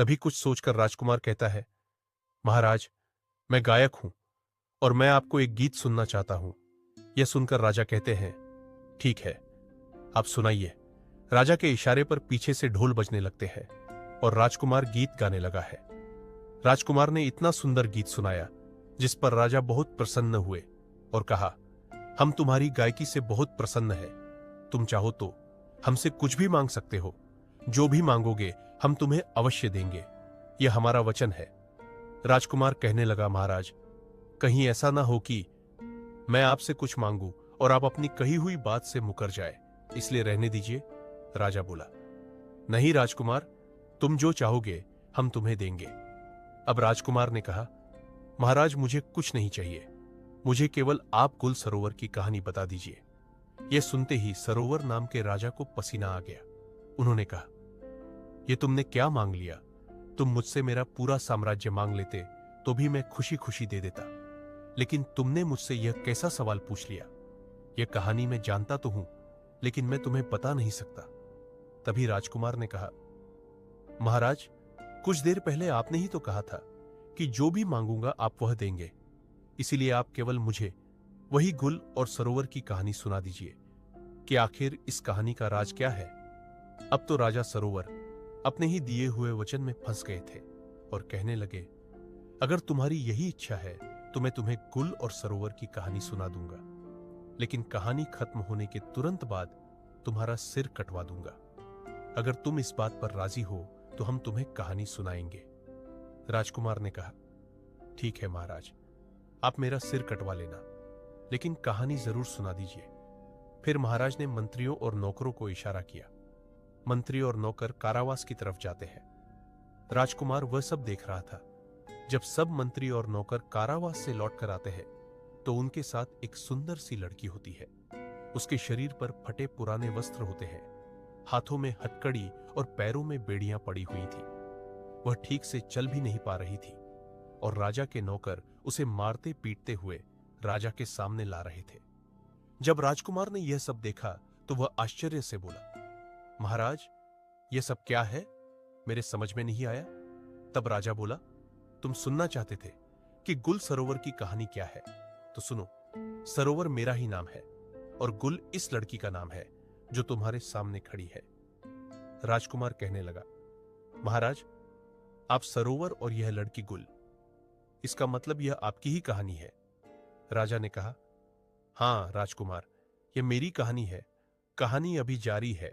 तभी कुछ सोचकर राजकुमार कहता है, महाराज, मैं गायक हूं और मैं आपको एक गीत सुनना चाहता हूं। यह सुनकर राजा कहते हैं, ठीक है, आप सुनाइए। राजा के इशारे पर पीछे से ढोल बजने लगते हैं और राजकुमार गीत गाने लगा है। राजकुमार ने इतना सुंदर गीत सुनाया जिस पर राजा बहुत प्रसन्न हुए और कहा, हम तुम्हारी गायकी से बहुत प्रसन्न है। तुम चाहो तो हमसे कुछ भी मांग सकते हो। जो भी मांगोगे हम तुम्हें अवश्य देंगे। यह हमारा वचन है। राजकुमार कहने लगा, महाराज, कहीं ऐसा ना हो कि मैं आपसे कुछ मांगू और आप अपनी कही हुई बात से मुकर जाए, इसलिए रहने दीजिए। राजा बोला, नहीं राजकुमार, तुम जो चाहोगे हम तुम्हें देंगे। अब राजकुमार ने कहा, महाराज, मुझे कुछ नहीं चाहिए, मुझे केवल आप गुल सरोवर की कहानी बता दीजिए। यह सुनते ही सरोवर नाम के राजा को पसीना आ गया। उन्होंने कहा, यह तुमने क्या मांग लिया? तुम मुझसे मेरा पूरा साम्राज्य मांग लेते तो भी मैं खुशी खुशी दे देता, लेकिन तुमने मुझसे यह कैसा सवाल पूछ लिया? यह कहानी मैं जानता तो हूं, लेकिन मैं तुम्हें बता नहीं सकता। तभी राजकुमार ने कहा, महाराज, कुछ देर पहले आपने ही तो कहा था कि जो भी मांगूंगा आप वह देंगे। इसीलिए आप केवल मुझे वही गुल और सरोवर की कहानी सुना दीजिए कि आखिर इस कहानी का राज क्या है। अब तो राजा सरोवर अपने ही दिए हुए वचन में फंस गए थे और कहने लगे, अगर तुम्हारी यही इच्छा है तो मैं तुम्हें गुल और सरोवर की कहानी सुना दूंगा, लेकिन कहानी खत्म होने के तुरंत बाद तुम्हारा सिर कटवा दूंगा। अगर तुम इस बात पर राजी हो तो हम तुम्हें कहानी सुनाएंगे। राजकुमार ने कहा, ठीक है महाराज, आप मेरा सिर कटवा लेना, लेकिन कहानी जरूर सुना दीजिए। फिर महाराज ने मंत्रियों और नौकरों को इशारा किया। मंत्री और नौकर कारावास की तरफ जाते हैं। राजकुमार वह सब देख रहा था। जब सब मंत्री और नौकर कारावास से लौटकर आते हैं तो उनके साथ एक सुंदर सी लड़की होती है। उसके शरीर पर फटे पुराने वस्त्र होते हैं, हाथों में हथकड़ी और पैरों में बेड़ियां पड़ी हुई थी। वह ठीक से चल भी नहीं पा रही थी और राजा के नौकर उसे मारते पीटते हुए राजा के सामने ला रहे थे। जब राजकुमार ने यह सब देखा तो वह आश्चर्य से बोला, महाराज, यह सब क्या है? मेरे समझ में नहीं आया। तब राजा बोला, तुम सुनना चाहते थे कि गुल सरोवर की कहानी क्या है, तो सुनो। सरोवर मेरा ही नाम है और गुल इस लड़की का नाम है जो तुम्हारे सामने खड़ी है। राजकुमार कहने लगा, महाराज, आप सरोवर और यह लड़की गुल, इसका मतलब यह आपकी ही कहानी है। राजा ने कहा, हां राजकुमार, यह मेरी कहानी है। कहानी अभी जारी है